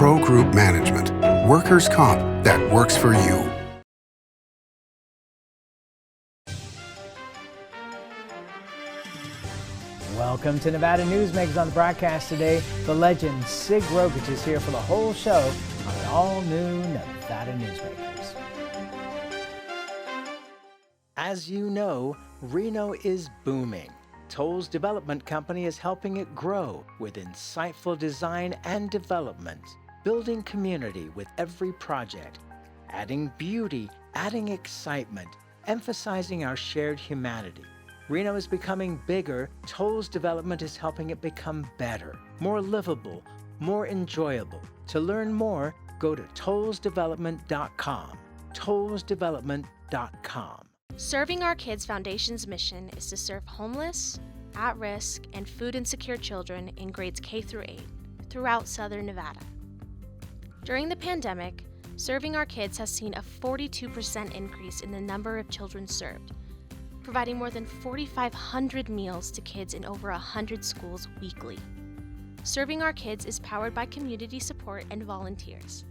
Pro Group Management. Workers' comp that works for you. Welcome to Nevada Newsmakers. On the broadcast today, the legend Sig Rogich is here for the whole show on an all-new Nevada Newsmakers. As you know, Reno is booming. Toll's development company is helping it grow with insightful design and development, building community with every project, adding beauty, adding excitement, emphasizing our shared humanity. Reno is becoming bigger. Toll's development is helping it become better, more livable, more enjoyable. To learn more, go to tollsdevelopment.com. tollsdevelopment.com. Serving Our Kids Foundation's mission is to serve homeless, at-risk, and food insecure children in grades K through 8 throughout Southern Nevada. During the pandemic, Serving Our Kids has seen a 42% increase in the number of children served, providing more than 4,500 meals to kids in over 100 schools weekly. Serving Our Kids is powered by community support and volunteers.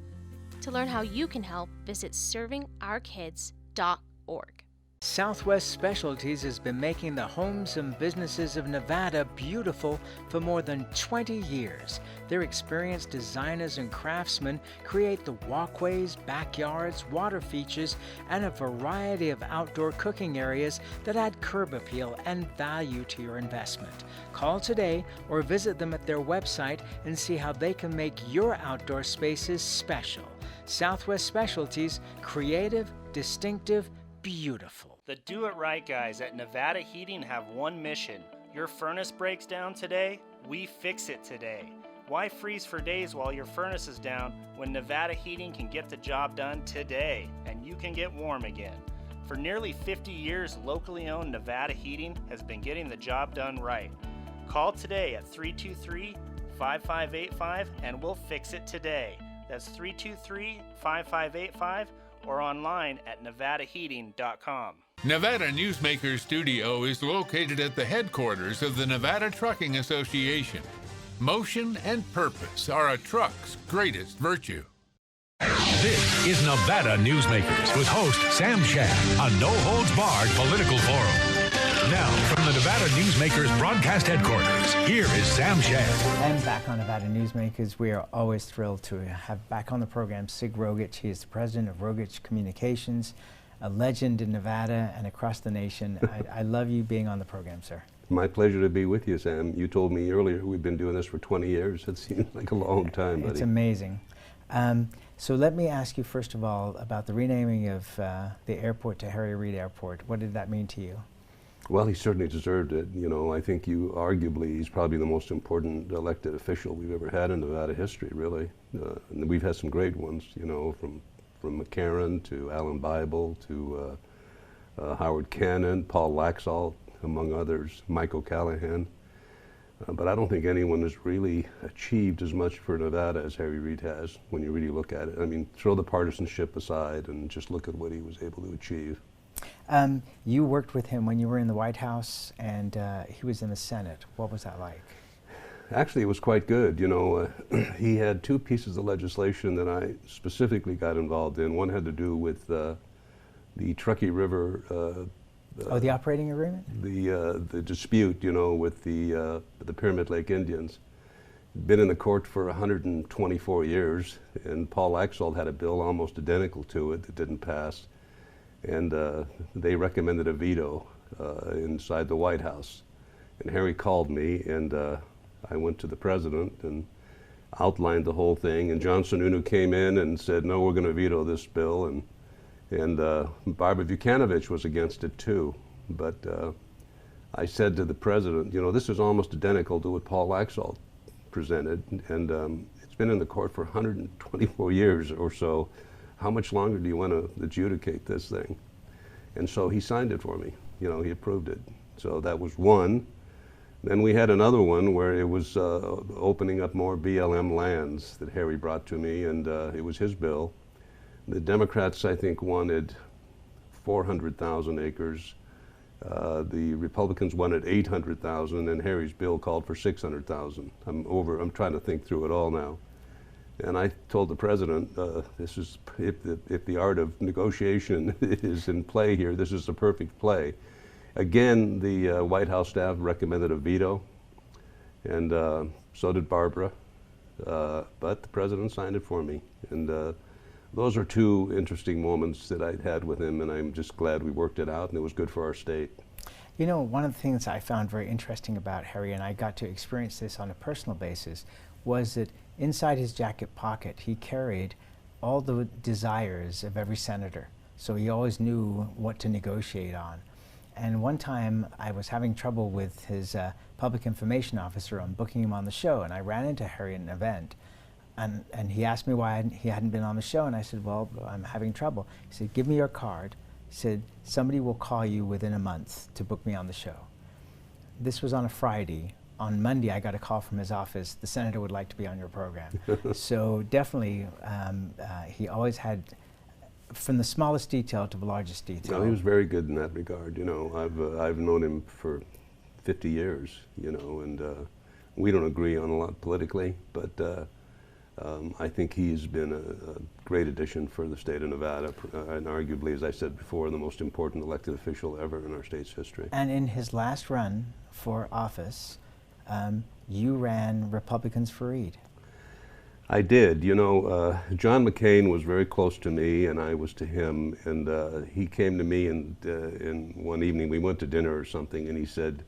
To learn how you can help, visit servingourkids.org. Southwest Specialties has been making the homes and businesses of Nevada beautiful for more than 20 years. Their experienced designers and craftsmen create the walkways, backyards, water features, and a variety of outdoor cooking areas that add curb appeal and value to your investment. Call today or visit them at their website and see how they can make your outdoor spaces special. Southwest Specialties, creative, distinctive, beautiful. The Do It Right guys at Nevada Heating have one mission. Your furnace breaks down today, we fix it today. Why freeze for days while your furnace is down when Nevada Heating can get the job done today and you can get warm again? For nearly 50 years, locally owned Nevada Heating has been getting the job done right. Call today at 323-5585 and we'll fix it today. That's 323-5585 or online at nevadaheating.com. Nevada Newsmakers Studio is located at the headquarters of the Nevada Trucking Association. Motion and purpose are a truck's greatest virtue. This is Nevada Newsmakers with host Sam Shad, a no-holds-barred political forum. Now, from the Nevada Newsmakers broadcast headquarters, here is Sam Shad. And back on Nevada Newsmakers, we are always thrilled to have back on the program Sig Rogich. He is the president of Rogich Communications, a legend in Nevada and across the nation. I love you being on the program, sir. My pleasure to be with you, Sam. You told me earlier we've been doing this for 20 years. It seems like a long time, buddy. It's amazing. So let me ask you first of all about the renaming of the airport to Harry Reid Airport. What did that mean to you? Well, he certainly deserved it. You know, I think he's probably the most important elected official we've ever had in Nevada history, really. And we've had some great ones, you know, from McCarran to Alan Bible to Howard Cannon, Paul Laxalt, among others, Mike O'Callaghan. But I don't think anyone has really achieved as much for Nevada as Harry Reid has when you really look at it. I mean, throw the partisanship aside and just look at what he was able to achieve. You worked with him when you were in the White House and he was in the Senate. What was that like? Actually, it was quite good. You know, he had two pieces of legislation that I specifically got involved in. One had to do with the Truckee River. The operating agreement? The dispute, you know, with the Pyramid Lake Indians. Been in the court for 124 years, and Paul Laxalt had a bill almost identical to it that didn't pass. And they recommended a veto inside the White House. And Harry called me, and I went to the president and outlined the whole thing. And John Sununu came in and said, no, we're going to veto this bill. And Barbara Vukanovich was against it too. But I said to the president, you know, this is almost identical to what Paul Laxalt presented. And it's been in the court for 124 years or so. How much longer do you want to adjudicate this thing? And so he signed it for me. You know, he approved it. So that was one. Then we had another one where it was opening up more BLM lands that Harry brought to me, and it was his bill. The Democrats, I think, wanted 400,000 acres. The Republicans wanted 800,000, and Harry's bill called for 600,000. I'm trying to think through it all now. And I told the president, this is, if the art of negotiation is in play here, this is the perfect play. Again, the White House staff recommended a veto, and so did Barbara, but the president signed it for me. And those are two interesting moments that I'd had with him, and I'm just glad we worked it out, and it was good for our state. You know, one of the things I found very interesting about Harry, and I got to experience this on a personal basis, was that inside his jacket pocket he carried all the desires of every senator. So he always knew what to negotiate on. And one time I was having trouble with his public information officer on booking him on the show, and I ran into Harry at an event. And he asked me why he hadn't been on the show, and I said, well, I'm having trouble. He said, give me your card. He said, somebody will call you within a month to book me on the show. This was on a Friday. On Monday, I got a call from his office, the senator would like to be on your program. So definitely, he always had, from the smallest detail to the largest detail. No, he was very good in that regard. You know, I've known him for 50 years, you know, and we don't agree on a lot politically, but I think he's been a great addition for the state of Nevada, and arguably, as I said before, the most important elected official ever in our state's history. And in his last run for office, you ran Republicans for Reed. I did. You know, John McCain was very close to me, and I was to him. And he came to me, and one evening we went to dinner or something, and he said,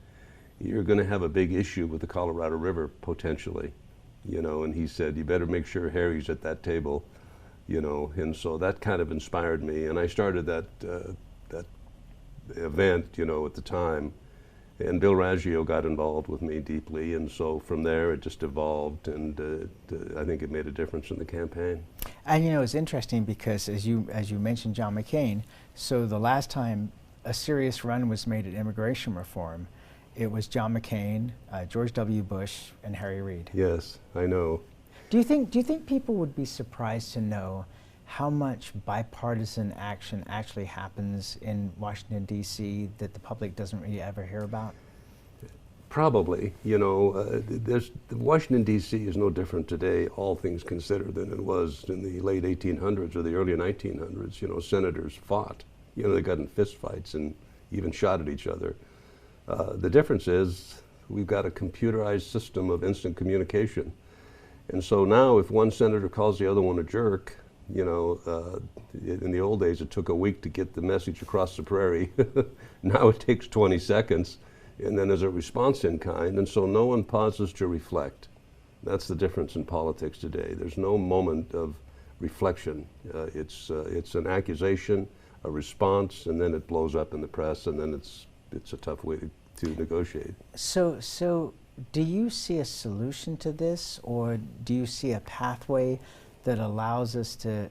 "You're going to have a big issue with the Colorado River potentially." You know, and he said, "You better make sure Harry's at that table." You know, and so that kind of inspired me, and I started that event, you know, at the time. And Bill Raggio got involved with me deeply, and so from there it just evolved, and I think it made a difference in the campaign. And you know, it's interesting because as you mentioned John McCain, so the last time a serious run was made at immigration reform, it was John McCain, George W. Bush, and Harry Reid. Yes, I know. Do you think people would be surprised to know how much bipartisan action actually happens in Washington, D.C. that the public doesn't really ever hear about? Probably. You know, Washington, D.C. is no different today, all things considered, than it was in the late 1800s or the early 1900s. You know, senators fought. You know, they got in fistfights and even shot at each other. The difference is we've got a computerized system of instant communication. And so now if one senator calls the other one a jerk, you know, in the old days it took a week to get the message across the prairie. Now it takes 20 seconds, and then there's a response in kind, and so no one pauses to reflect. That's the difference in politics today. There's no moment of reflection. It's an accusation, a response, and then it blows up in the press, and then it's a tough way to negotiate. So do you see a solution to this, or do you see a pathway that allows us to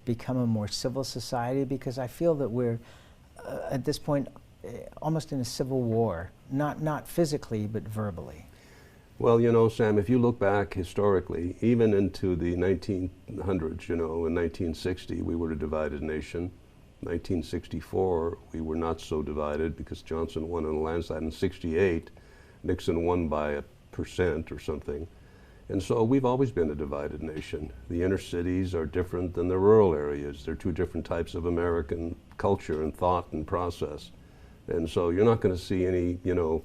become a more civil society? Because I feel that we're at this point almost in a civil war, not physically but verbally. Well, you know, Sam, if you look back historically, even into the 1900s, you know, in 1960 we were a divided nation. 1964 we were not so divided because Johnson won on a landslide. In 68 Nixon won by 1% or something. And so we've always been a divided nation. The inner cities are different than the rural areas. They're two different types of American culture and thought and process. And so you're not going to see any, you know,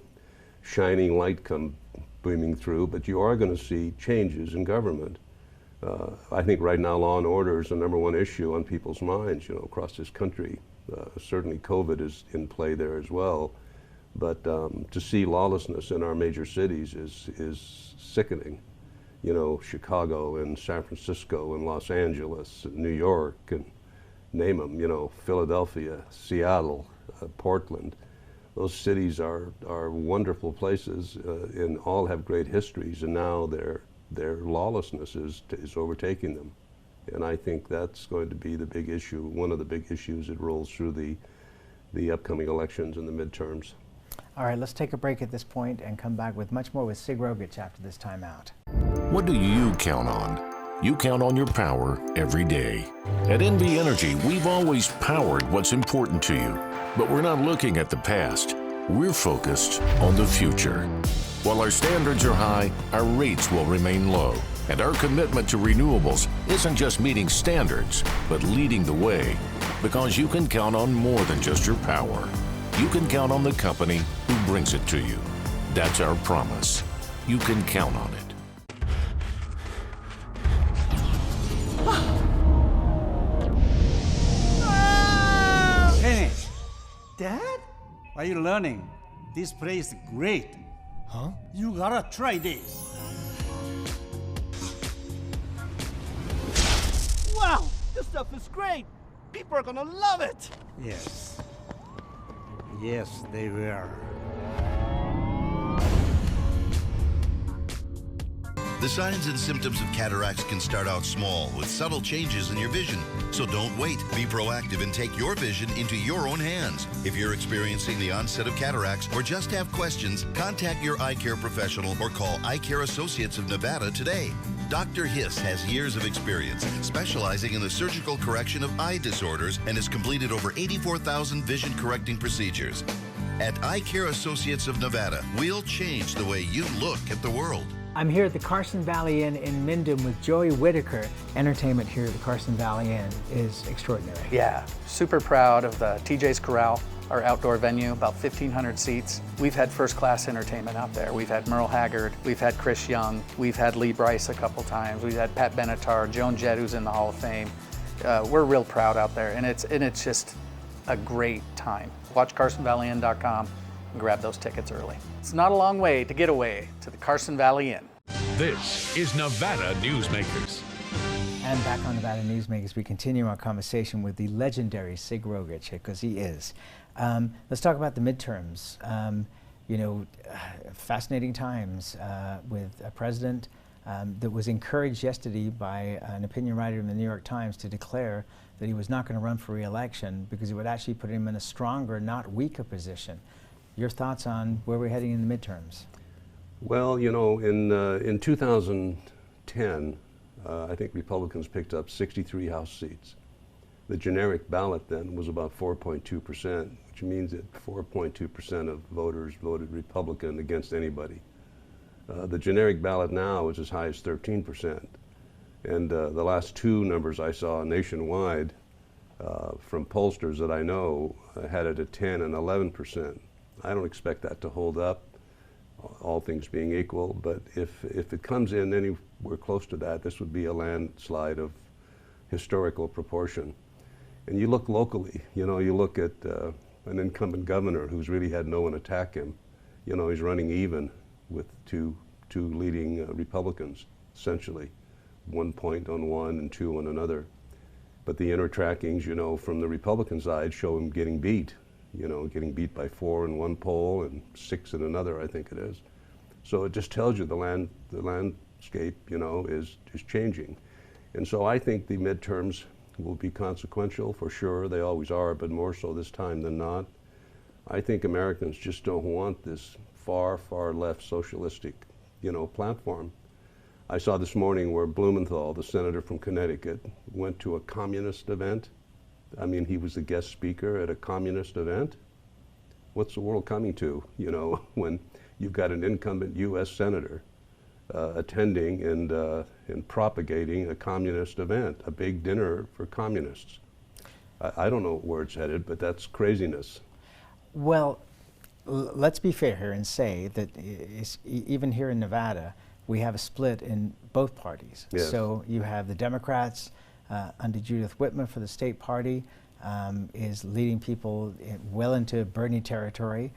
shining light come beaming through, but you are going to see changes in government. I think right now law and order is the #1 issue on people's minds, you know, across this country. Certainly COVID is in play there as well. But to see lawlessness in our major cities is sickening. You know, Chicago and San Francisco and Los Angeles and New York and name them, you know, Philadelphia, Seattle, Portland. Those cities are wonderful places and all have great histories, and now their lawlessness is overtaking them. And I think that's going to be the big issue, one of the big issues that rolls through the upcoming elections and the midterms. All right, let's take a break at this point and come back with much more with Sig Rogich after this time out. What do you count on? You count on your power every day. At NV Energy, we've always powered what's important to you, but we're not looking at the past. We're focused on the future. While our standards are high, our rates will remain low. And our commitment to renewables isn't just meeting standards, but leading the way. Because you can count on more than just your power. You can count on the company who brings it to you. That's our promise. You can count on it. Hey, Dad? Why are you learning? This place is great. Huh? You gotta try this. Wow, this stuff is great. People are gonna love it. Yes. Yes, they will. The signs and symptoms of cataracts can start out small with subtle changes in your vision. So don't wait. Be proactive and take your vision into your own hands. If you're experiencing the onset of cataracts or just have questions, contact your eye care professional or call Eye Care Associates of Nevada today. Dr. Hiss has years of experience specializing in the surgical correction of eye disorders and has completed over 84,000 vision correcting procedures. At Eye Care Associates of Nevada, we'll change the way you look at the world. I'm here at the Carson Valley Inn in Minden with Joey Whitaker. Entertainment here at the Carson Valley Inn is extraordinary. Yeah, super proud of the TJ's Corral, our outdoor venue, about 1,500 seats. We've had first-class entertainment out there. We've had Merle Haggard, we've had Chris Young, we've had Lee Brice a couple times, we've had Pat Benatar, Joan Jett, who's in the Hall of Fame. We're real proud out there, and it's just a great time. Watch CarsonValleyInn.com and grab those tickets early. It's not a long way to get away to the Carson Valley Inn. This is Nevada Newsmakers. And back on Nevada Newsmakers, we continue our conversation with the legendary Sig Rogich, because he is. Let's talk about the midterms. Fascinating times with a president that was encouraged yesterday by an opinion writer in the New York Times to declare that he was not going to run for re-election because it would actually put him in a stronger, not weaker position. Your thoughts on where we're heading in the midterms? Well, in 2010, I think Republicans picked up 63 House seats. The generic ballot then was about 4.2%, which means that 4.2% of voters voted Republican against anybody. The generic ballot now is as high as 13%. And the last two numbers I saw nationwide from pollsters that I know had it at 10 and 11%. I don't expect that to hold up, all things being equal, but if it comes in anywhere close to that, this would be a landslide of historical proportion. And you look locally, you look at an incumbent governor who's really had no one attack him. He's running even with two leading Republicans, essentially. 1 point on one and 2 on another. But the inner trackings, from the Republican side show him getting beat. Getting beat by 4 in one poll and 6 in another, I think it is. So it just tells you the landscape, is changing. And so I think the midterms will be consequential for sure. They always are, but more so this time than not. I think Americans just don't want this far, far left socialistic, platform. I saw this morning where Blumenthal, the senator from Connecticut, went to a communist event. I mean, he was the guest speaker at a communist event. What's the world coming to, when you've got an incumbent U.S. senator attending and propagating a communist event, a big dinner for communists? I don't know where it's headed, but that's craziness. Well, let's be fair here and say that even here in Nevada, we have a split in both parties. Yes. So you have the Democrats under Judith Whitmer for the state party is leading people well into Bernie territory.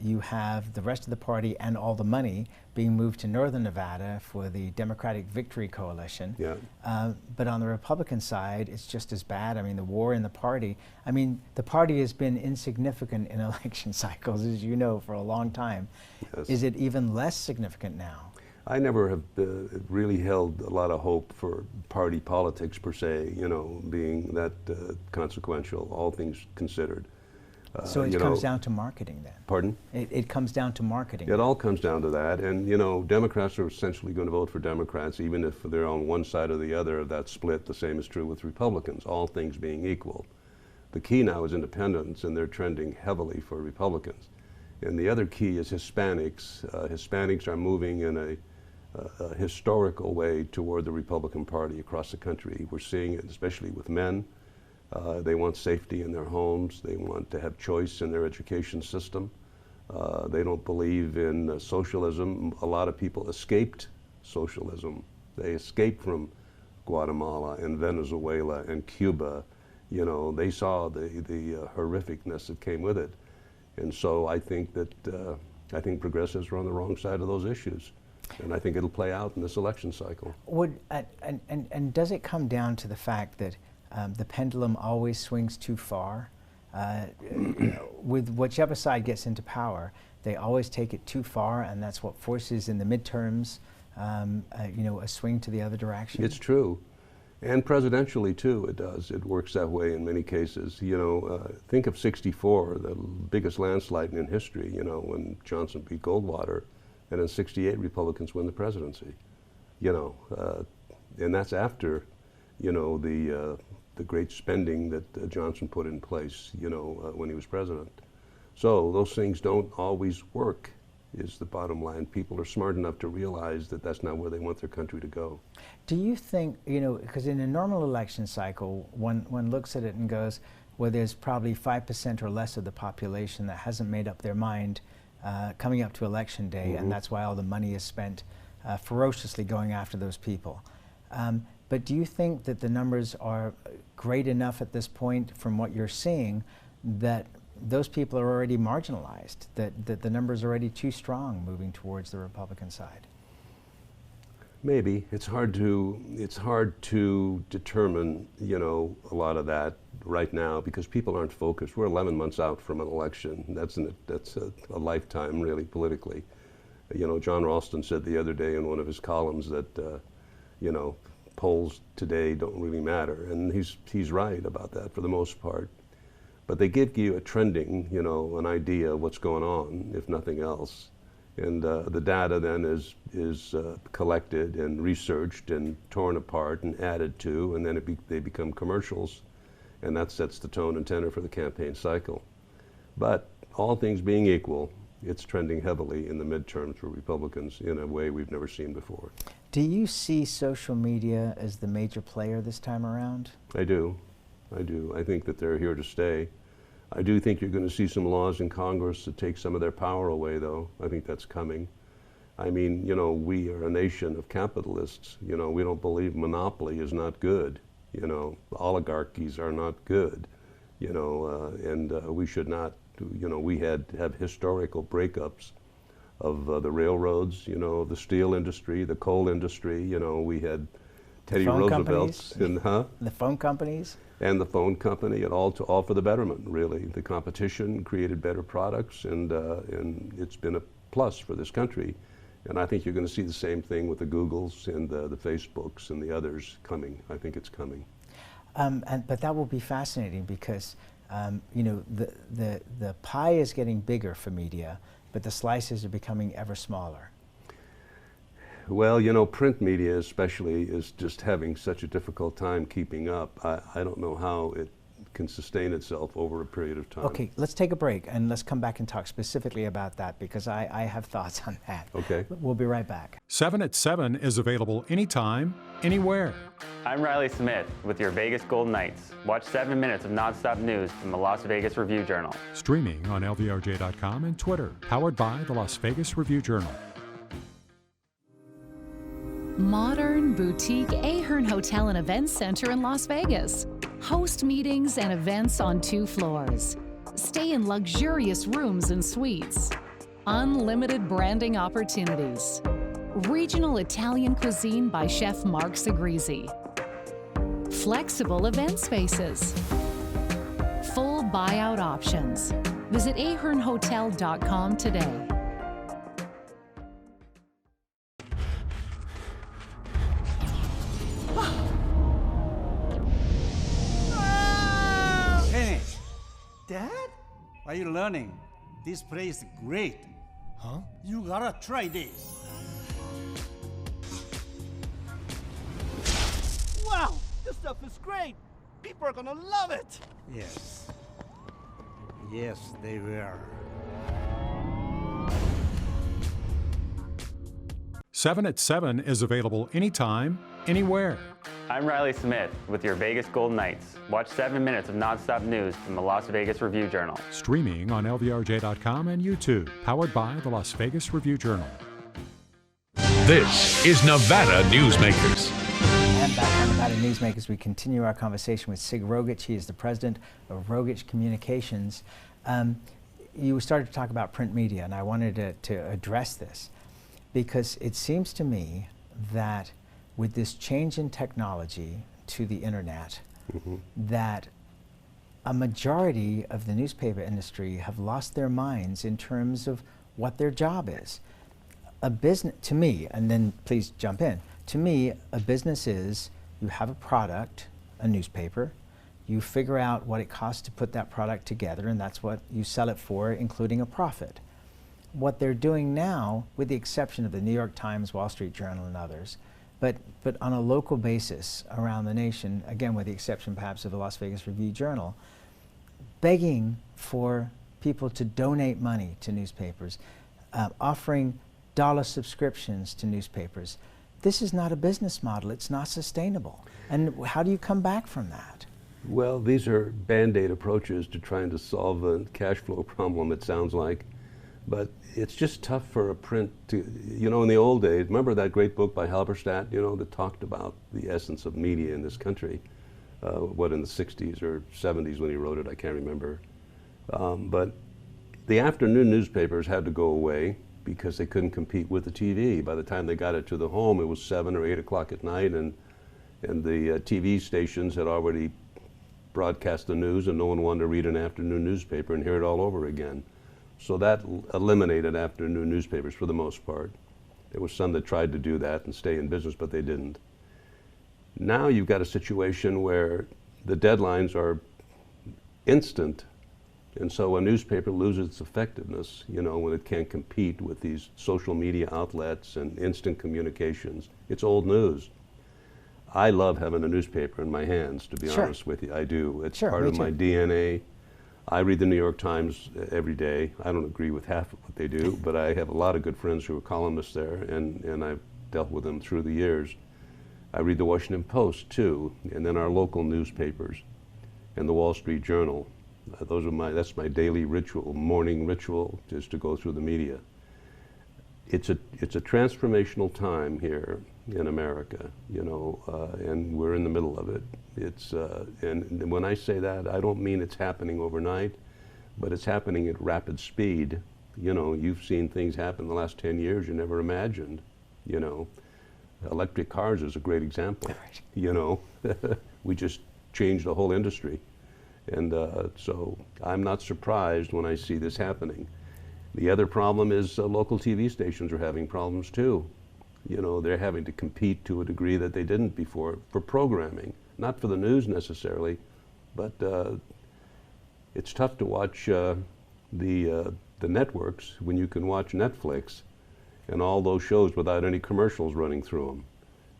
You have the rest of the party and all the money being moved to northern Nevada for the Democratic Victory Coalition. Yeah. But on the Republican side, it's just as bad. I mean, the war in the party. I mean, the party has been insignificant in election cycles, as you know, for a long time. Yes. Is it even less significant now? I never have really held a lot of hope for party politics per se, being that consequential, all things considered. So it comes down to marketing then? Pardon? It comes down to marketing. It all comes down to that. And, Democrats are essentially going to vote for Democrats, even if they're on one side or the other of that split. The same is true with Republicans, all things being equal. The key now is independents, and they're trending heavily for Republicans. And the other key is Hispanics. Hispanics are moving in a historical way toward the Republican Party across the country. We're seeing it especially with men. They want safety in their homes. They want to have choice in their education system. They don't believe in socialism. A lot of people escaped socialism. They escaped from Guatemala and Venezuela and Cuba. You know, they saw the horrificness that came with it. And so I think that I think progressives are on the wrong side of those issues. And I think it'll play out in this election cycle. And does it come down to the fact that the pendulum always swings too far? With whichever side gets into power, they always take it too far, and that's what forces in the midterms, a swing to the other direction. It's true, and presidentially too. It does. It works that way in many cases. You know, think of '64, the biggest landslide in history. You know, when Johnson beat Goldwater, and in '68 Republicans win the presidency. You know, and that's after, you know, the great spending that Johnson put in place, you know, when he was president. So those things don't always work, is the bottom line. People are smart enough to realize that that's not where they want their country to go. Do you think, you know, because in a normal election cycle, one looks at it and goes, well, there's probably 5% or less of the population that hasn't made up their mind coming up to election day, and that's why all the money is spent ferociously going after those people. But do you think that the numbers are great enough at this point from what you're seeing that those people are already marginalized, that the numbers are already too strong moving towards the Republican side? Maybe. It's hard to determine, you know, a lot of that right now because people aren't focused. We're 11 months out from an election. That's a lifetime, really, politically. You know, John Ralston said the other day in one of his columns that, you know, polls today don't really matter, and he's right about that for the most part. But they give you a trending, you know, an idea of what's going on, if nothing else. And the data then is collected and researched and torn apart and added to, and then they become commercials, and that sets the tone and tenor for the campaign cycle. But all things being equal, it's trending heavily in the midterms for Republicans in a way we've never seen before. Do you see social media as the major player this time around? I do. I think that they're here to stay. I do think you're going to see some laws in Congress to take some of their power away, though. I think that's coming. I mean, you know, we are a nation of capitalists. You know, we don't believe monopoly is not good. You know, oligarchies are not good. You know, and we should not, you know, we have historical breakups of the railroads, you know, the steel industry, the coal industry. You know, we had Teddy Roosevelt's and the phone companies. And the phone company, and all for the betterment, really. The competition created better products, and it's been a plus for this country. And I think you're going to see the same thing with the Googles and the Facebooks and the others coming. I think it's coming. But that will be fascinating because you know, the pie is getting bigger for media, but the slices are becoming ever smaller. Well, you know, print media especially is just having such a difficult time keeping up. I don't know how it can sustain itself over a period of time. Okay, let's take a break and let's come back and talk specifically about that because I have thoughts on that. Okay. We'll be right back. 7 at 7 is available anytime, anywhere. I'm Riley Smith with your Vegas Golden Knights. Watch 7 minutes of nonstop news from the Las Vegas Review-Journal. Streaming on LVRJ.com and Twitter. Powered by the Las Vegas Review-Journal. Modern boutique Ahern Hotel and Events Center in Las Vegas. Host meetings and events on 2 floors. Stay in luxurious rooms and suites. Unlimited branding opportunities. Regional Italian cuisine by Chef Mark Segrisi. Flexible event spaces. Full buyout options. Visit ahernhotel.com today. Dad? Are you learning? This place is great. Huh? You gotta try this. Wow, this stuff is great. People are gonna love it. Yes. Yes, they will. 7 at 7 is available anytime, anywhere. I'm Riley Smith with your Vegas Golden Knights. Watch 7 minutes of nonstop news from the Las Vegas Review-Journal. Streaming on LVRJ.com and YouTube. Powered by the Las Vegas Review-Journal. This is Nevada Newsmakers. And back on Nevada Newsmakers, we continue our conversation with Sig Rogich. He is the president of Rogich Communications. You started to talk about print media, and I wanted to address this because it seems to me that with this change in technology to the internet, that a majority of the newspaper industry have lost their minds in terms of what their job is. A business, to me, and then please jump in, to me, a business is you have a product, a newspaper, you figure out what it costs to put that product together, and that's what you sell it for, including a profit. What they're doing now, with the exception of the New York Times, Wall Street Journal, and others, but on a local basis around the nation, again with the exception perhaps of the Las Vegas Review-Journal, begging for people to donate money to newspapers, offering dollar subscriptions to newspapers. This is not a business model. It's not sustainable. And how do you come back from that? Well, these are Band-Aid approaches to trying to solve a cash flow problem, it sounds like. But it's just tough for a print to, you know, in the old days, remember that great book by Halberstadt, you know, that talked about the essence of media in this country, what, in the 60s or 70s when he wrote it, I can't remember. But the afternoon newspapers had to go away because they couldn't compete with the TV. By the time they got it to the home, it was 7 or 8 o'clock at night, and the TV stations had already broadcast the news, and no one wanted to read an afternoon newspaper and hear it all over again. So that eliminated afternoon newspapers for the most part. There was some that tried to do that and stay in business, but they didn't. Now you've got a situation where the deadlines are instant, and so a newspaper loses its effectiveness, you know, when it can't compete with these social media outlets and instant communications. It's old news. I love having a newspaper in my hands, to be honest with you. I do. It's part of my DNA. I read the New York Times every day. I don't agree with half of what they do, but I have a lot of good friends who are columnists there, and I've dealt with them through the years. I read the Washington Post, too, and then our local newspapers, and the Wall Street Journal. That's my daily ritual, morning ritual, is to go through the media. It's a transformational time here in America, you know, and we're in the middle of it. And when I say that, I don't mean it's happening overnight, but it's happening at rapid speed. You know, you've seen things happen in the last 10 years you never imagined, you know. Electric cars is a great example, you know. We just changed the whole industry. And so I'm not surprised when I see this happening. The other problem is local TV stations are having problems too. You know, they're having to compete to a degree that they didn't before for programming, not for the news necessarily, but it's tough to watch the networks when you can watch Netflix and all those shows without any commercials running through them,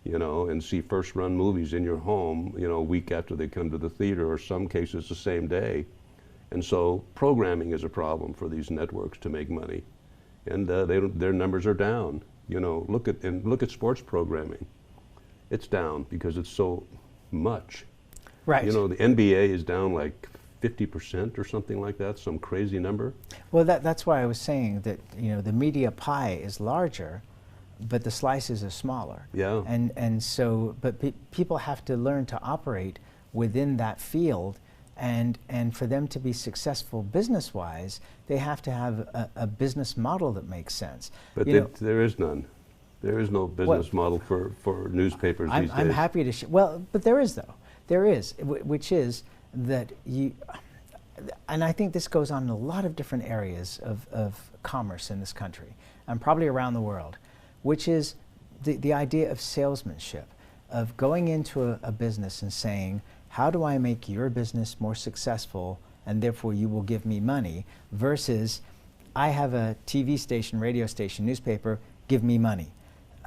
you know, and see first-run movies in your home, you know, a week after they come to the theater, or some cases the same day. And so programming is a problem for these networks to make money, and their numbers are down. You know, look at sports programming. It's down because it's so much. Right. You know, the NBA is down like 50% or something like that, some crazy number. Well, that's why I was saying that, you know, the media pie is larger, but the slices are smaller. Yeah. And so, but people have to learn to operate within that field, and for them to be successful business-wise, they have to have a business model that makes sense. But there is none. There is no business model for newspapers these days. I'm happy to well, but there is, though. There is, which is that and I think this goes on in a lot of different areas of commerce in this country, and probably around the world, which is the idea of salesmanship, of going into a business and saying, how do I make your business more successful, and therefore you will give me money, versus I have a TV station, radio station, newspaper, give me money.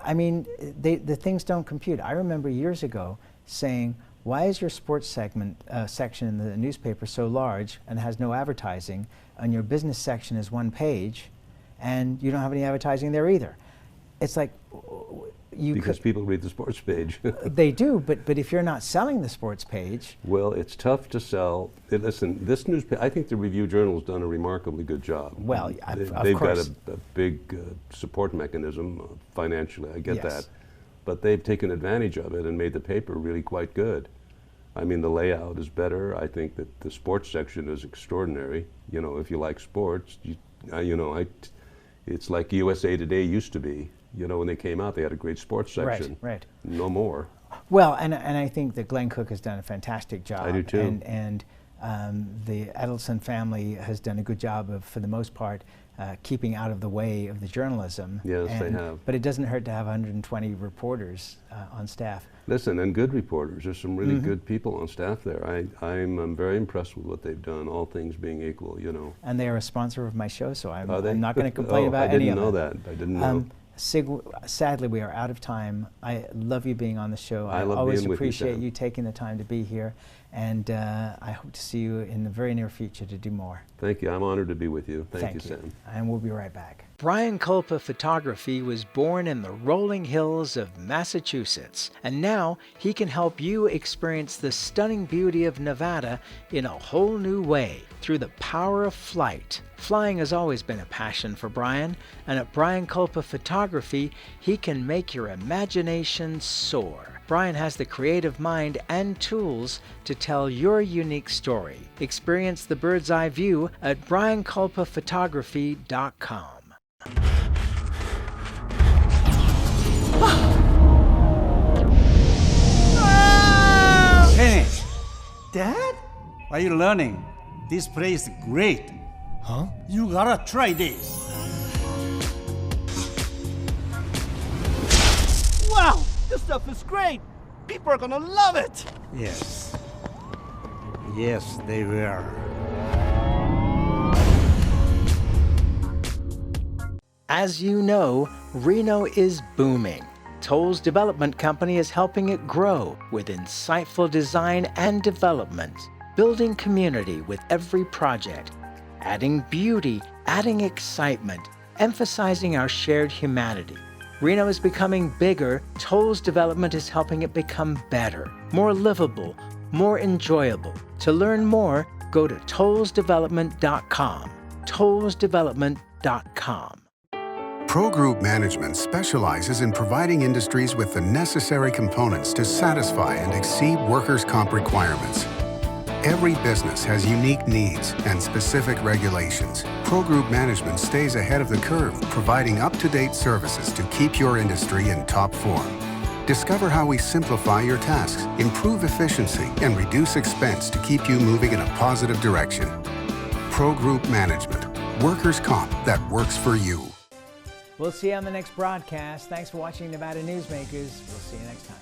I mean, the things don't compute. I remember years ago saying, why is your sports segment section in the newspaper so large and has no advertising, and your business section is one page, and you don't have any advertising there either? It's like because people read the sports page. They do, but if you're not selling the sports page, well, it's tough to sell. Listen, this newspaper, I think the Review Journal's done a remarkably good job. Well, they've got a big support mechanism financially. I get that, but they've taken advantage of it and made the paper really quite good. I mean, the layout is better. I think that the sports section is extraordinary. You know, if you like sports, it's like USA Today used to be. You know, when they came out, they had a great sports section. Right. No more. Well, and I think that Glenn Cook has done a fantastic job. I do too. And the Edelson family has done a good job of, for the most part, keeping out of the way of the journalism. Yes, they have. But it doesn't hurt to have 120 reporters on staff. Listen, and good reporters. There's some really good people on staff there. I'm very impressed with what they've done, all things being equal, you know. And they are a sponsor of my show, so I'm not going to complain about any of it. I didn't know that. I didn't know. Sig, sadly, we are out of time. I love you being on the show. I love always being with you, appreciate Sam. you taking the time to be here, and I hope to see you in the very near future to do more. Thank you. I'm honored to be with you. Thank you, Sam. And we'll be right back. Brian Culpa Photography was born in the rolling hills of Massachusetts, and now he can help you experience the stunning beauty of Nevada in a whole new way through the power of flight. Flying has always been a passion for Brian, and at Brian Culpa Photography, he can make your imagination soar. Brian has the creative mind and tools to tell your unique story. Experience the bird's eye view at brianculpaphotography.com. Hey, Dad? Are you learning? This place is great. Huh? You gotta try this. Wow, this stuff is great. People are gonna love it. Yes. Yes, they will. As you know, Reno is booming. Toll's development company is helping it grow with insightful design and development, building community with every project, adding beauty, adding excitement, emphasizing our shared humanity. Reno is becoming bigger. Toll's development is helping it become better, more livable, more enjoyable. To learn more, go to tollsdevelopment.com. tollsdevelopment.com. Pro Group Management specializes in providing industries with the necessary components to satisfy and exceed workers' comp requirements. Every business has unique needs and specific regulations. Pro Group Management stays ahead of the curve, providing up-to-date services to keep your industry in top form. Discover how we simplify your tasks, improve efficiency, and reduce expense to keep you moving in a positive direction. Pro Group Management. Workers' comp that works for you. We'll see you on the next broadcast. Thanks for watching Nevada Newsmakers. We'll see you next time.